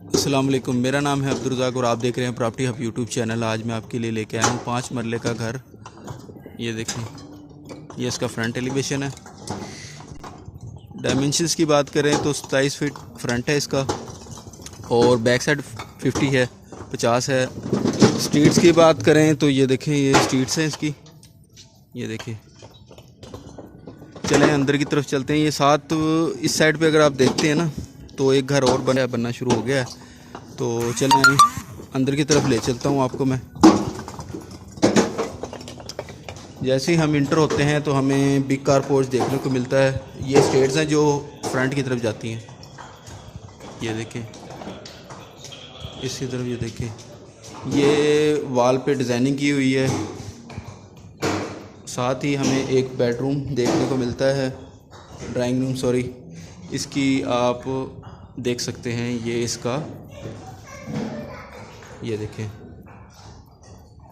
अस्सलाम वालेकुम, मेरा नाम है अब्दुल रज़ाक और आप देख रहे हैं प्रॉपर्टी हब यूट्यूब चैनल। आज मैं आपके लिए लेके आया हूँ 5 मरले का घर। ये देखें, ये इसका फ्रंट एलिवेशन है। डायमेंशंस की बात करें तो 27 फीट फ्रंट है इसका और बैक साइड 50 है, 50 है। स्ट्रीट्स की बात करें तो ये देखें, ये स्ट्रीट्स हैं इसकी। ये देखें, चलें अंदर की तरफ चलते हैं। ये साथ इस साइड पे अगर आप देखते हैं ना तो एक घर और बनना शुरू हो गया है। तो चलें अंदर की तरफ ले चलता हूँ आपको मैं। जैसे ही हम इंटर होते हैं तो हमें बिग कार पोर्च देखने को मिलता है। ये स्टेयर्स हैं जो फ्रंट की तरफ जाती हैं। ये देखें, इसकी तरफ ये देखें, ये वॉल पे डिज़ाइनिंग की हुई है। साथ ही हमें एक बेडरूम देखने को मिलता है, ड्राइंग रूम सॉरी। इसकी आप देख सकते हैं, ये इसका, ये देखें,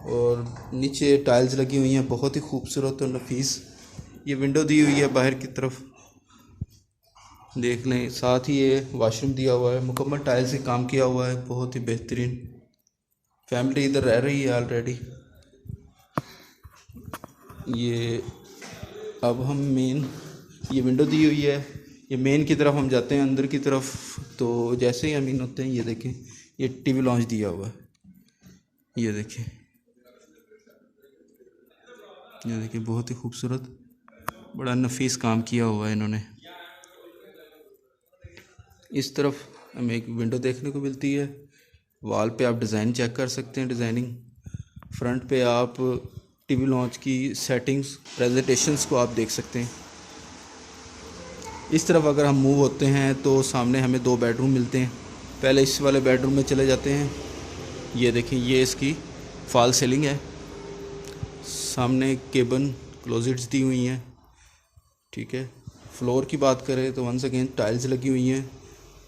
और नीचे टाइल्स लगी हुई हैं, बहुत ही खूबसूरत और नफीस। ये विंडो दी हुई है बाहर की तरफ, देख लें। साथ ही ये वॉशरूम दिया हुआ है, मुकम्मल टाइल्स से काम किया हुआ है, बहुत ही बेहतरीन। फैमिली इधर रह रही है ऑलरेडी। ये अब हम मेन, ये विंडो दी हुई है, ये मेन की तरफ हम जाते हैं अंदर की तरफ। तो जैसे ही हम इन होते हैं, ये देखें, ये टीवी लॉन्च दिया हुआ है। ये देखें, ये देखिए, बहुत ही खूबसूरत, बड़ा नफीस काम किया हुआ है इन्होंने। इस तरफ हमें एक विंडो देखने को मिलती है। वॉल पे आप डिज़ाइन चेक कर सकते हैं, डिज़ाइनिंग। फ्रंट पे आप टीवी लॉन्च की सेटिंग्स, प्रेजेंटेशंस को आप देख सकते हैं। इस तरफ अगर हम मूव होते हैं तो सामने हमें 2 बेडरूम मिलते हैं। पहले इस वाले बेडरूम में चले जाते हैं। ये देखें, ये इसकी फॉल सीलिंग है। सामने केबन क्लोजेट्स दी हुई हैं, ठीक है। फ्लोर की बात करें तो वंस अगेन टाइल्स लगी हुई हैं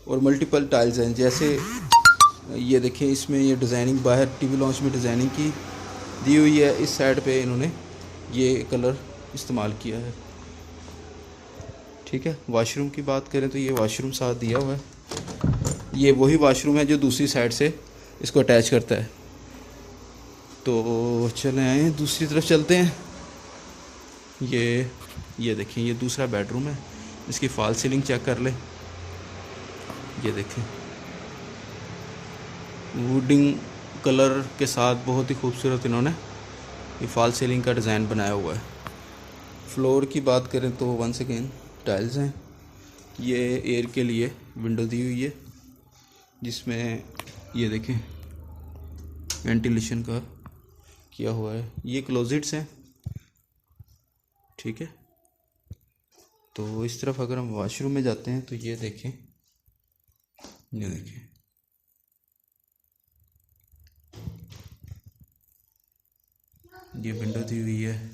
और मल्टीपल टाइल्स हैं। जैसे ये देखें, इसमें ये डिज़ाइनिंग बाहर टीवी लॉन्च में डिज़ाइनिंग की दी हुई है। इस साइड पे इन्होंने ये कलर इस्तेमाल किया है, ठीक है। वॉशरूम की बात करें तो ये वॉशरूम साथ दिया हुआ है। ये वही वॉशरूम है जो दूसरी साइड से इसको अटैच करता है। तो चले आए, दूसरी तरफ चलते हैं। ये देखें, ये दूसरा बेडरूम है। इसकी फॉल सीलिंग चेक कर लें। ये देखें, वुडिंग कलर के साथ बहुत ही खूबसूरत इन्होंने ये फॉल सीलिंग का डिज़ाइन बनाया हुआ है। फ्लोर की बात करें तो वंस अगेन टाइल्स हैं। ये एयर के लिए विंडो दी हुई है, जिसमें ये देखें वेंटिलेशन का किया हुआ है। ये क्लोजेट्स हैं, ठीक है। तो इस तरफ अगर हम वॉशरूम में जाते हैं तो ये देखें, ये देखें, ये विंडो दी हुई है।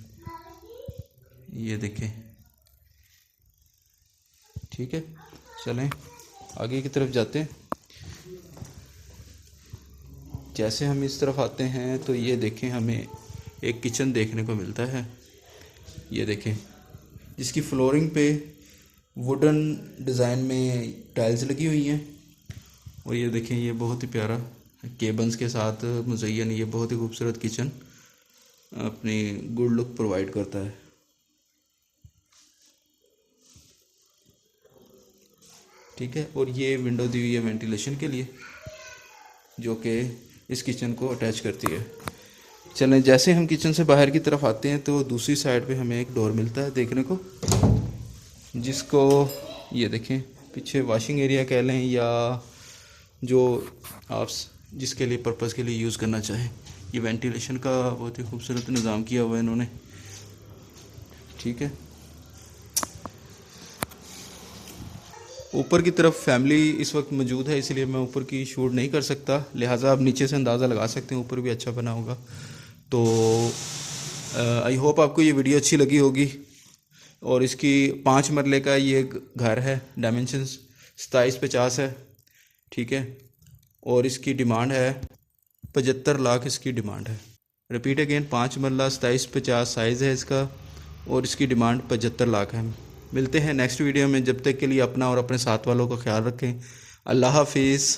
ये देखें, ठीक है। चलें आगे की तरफ जाते हैं। जैसे हम इस तरफ आते हैं तो ये देखें, हमें एक किचन देखने को मिलता है। ये देखें, जिसकी फ्लोरिंग पे वुडन डिज़ाइन में टाइल्स लगी हुई हैं। और ये देखें, ये बहुत ही प्यारा केबन्स के साथ मुज़य्यन, ये बहुत ही खूबसूरत किचन अपनी गुड लुक प्रोवाइड करता है, ठीक है। और ये विंडो दी हुई है वेंटिलेशन के लिए, जो कि इस किचन को अटैच करती है। चलें, जैसे हम किचन से बाहर की तरफ आते हैं तो दूसरी साइड पे हमें एक डोर मिलता है देखने को, जिसको ये देखें, पीछे वॉशिंग एरिया कह लें या जो आप जिसके लिए पर्पज़ के लिए यूज़ करना चाहें। ये वेंटिलेशन का बहुत ही खूबसूरत निज़ाम किया हुआ है इन्होंने, ठीक है। ऊपर की तरफ फैमिली इस वक्त मौजूद है, इसलिए मैं ऊपर की शूट नहीं कर सकता, लिहाजा आप नीचे से अंदाज़ा लगा सकते हैं ऊपर भी अच्छा बना होगा। तो आई होप आपको ये वीडियो अच्छी लगी होगी। और इसकी 5 मरले का ये घर है, डायमेंशंस 27-50 है, ठीक है। और इसकी डिमांड है 75 लाख, इसकी डिमांड है। रिपीट अगेन, 5 मरला 27-50 साइज़ है इसका और इसकी डिमांड 75 लाख है। मिलते हैं नेक्स्ट वीडियो में, जब तक के लिए अपना और अपने साथ वालों का ख्याल रखें। अल्लाह हाफिज़।